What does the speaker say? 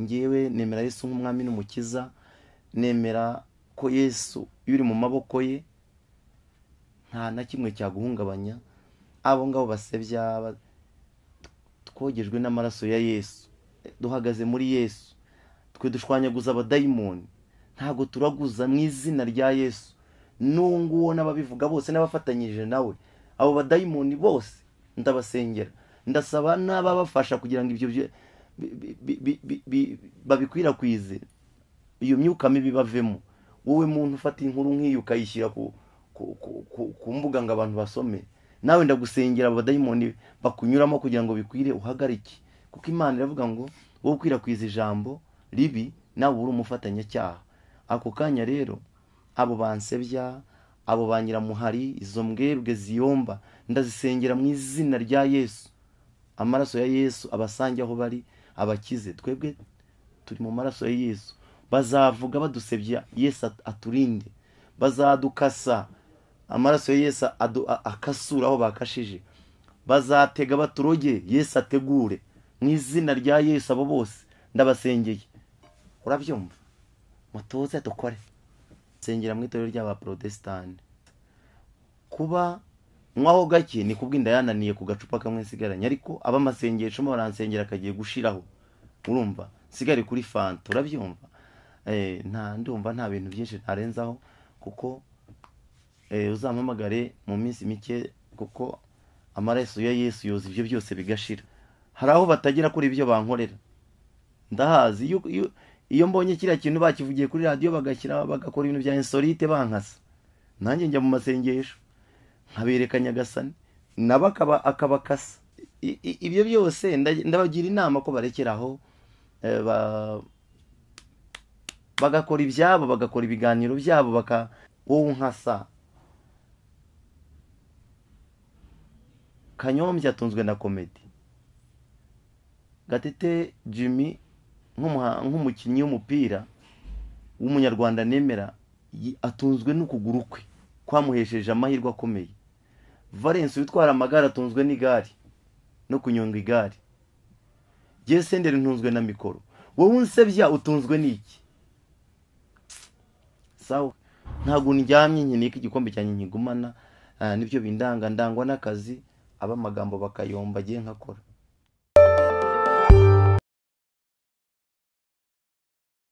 ngewe nemera Yesu nk'umwami n'umukiza, nemera ko Yesu iyo uri mu maboko ye nta na kimwe cyaguhungabanya. Abo ngabo basebya twogejwe n'amaraso ya Yesu, duhagaze muri Yesu, twe dushwanyaguza abadayimoni, ntago turaguza mu izina rya Yesu. Nunguwo n'ababivuga bose n'abafatanyije nawe, abo badayimoni bose ndabasengera, ndasaba n'ababafasha kugira ngo ibyo babikwirakwize, iyo myuka mibi bavemo. Wowe muntu ufata inkuru nk'iyo ukayishyira ku mbuga ngo abantu basome, nawe ndagusengera abadayimoni bakunyuramo kugira ngo bikwire uhagarike, kuko Imana iravuga ngo wowe ukwirakwiza ijambo ribi nawe uri umufatanyacyaha. Ako kanya rero abo bansebya, abo banyiramuhari, izo mbwebwe ziyomba, ndazisengera mu izina rya Yesu. Amaraso ya Yesu abasange aho bari, abakize. Twebwe turi mu maraso ya Yesu. Bazavuga badusebya, Yesu aturinde. Bazadukasa, amaraso ya Yesu akasura aho bakashije. Bazatega baturoge, Yesu ategure. Mu izina rya Yesu abo bose ndabasengeye. Urabyumva? Mutuze dukore. Sengera mu itorero ry'abaprotestante. Kuba mwaho gake ni kubwinda yananiye ku gacupa kamwe nsigaranye, ariko abamasengesho mo baransengera akagiye gushiraho. Urumva? Sigare kuri fanta, urabyumva? Ndumva nta bintu byinshi ntarenzaho, kuko uzampamagare mu minsi mike, kuko amaraso ya Yesu yoza ibyo byose bigashira. Hari aho batagira kuri ibyo bankorera, ndahazi. Iyo mbonye kiriya kintu bakivugiye kuri radio bagashyira bagakora ibintu bya insolite bankasa, nanjye njya mu masengesho nkabereka Nyagasani nabo akabakasa. Ibyo byose ndabagira inama ko barekeraho, bagakora ibyabo, bagakora ibiganiro byabo, wowe nkasa. Kanyombya atunzwe na komedi, Gatete Jimmy nk'umukinnyi w'umupira w'umunyarwanda nemera, atunzwe n'ukuguru kwe kwamuhesheje amahirwe akomeye. Valence witwara amagare atunzwe n'igare no kunyonga igare. Senderi ntunzwe na mikoro. Wowe unsebya utunzwe n'iki? Sawa, ntago ndyamye nkeneye ko igikombe cyanjye nkigumana, nibyo bindanga, ndangwa n'akazi, abamagambo bakayomba agiye nkakora.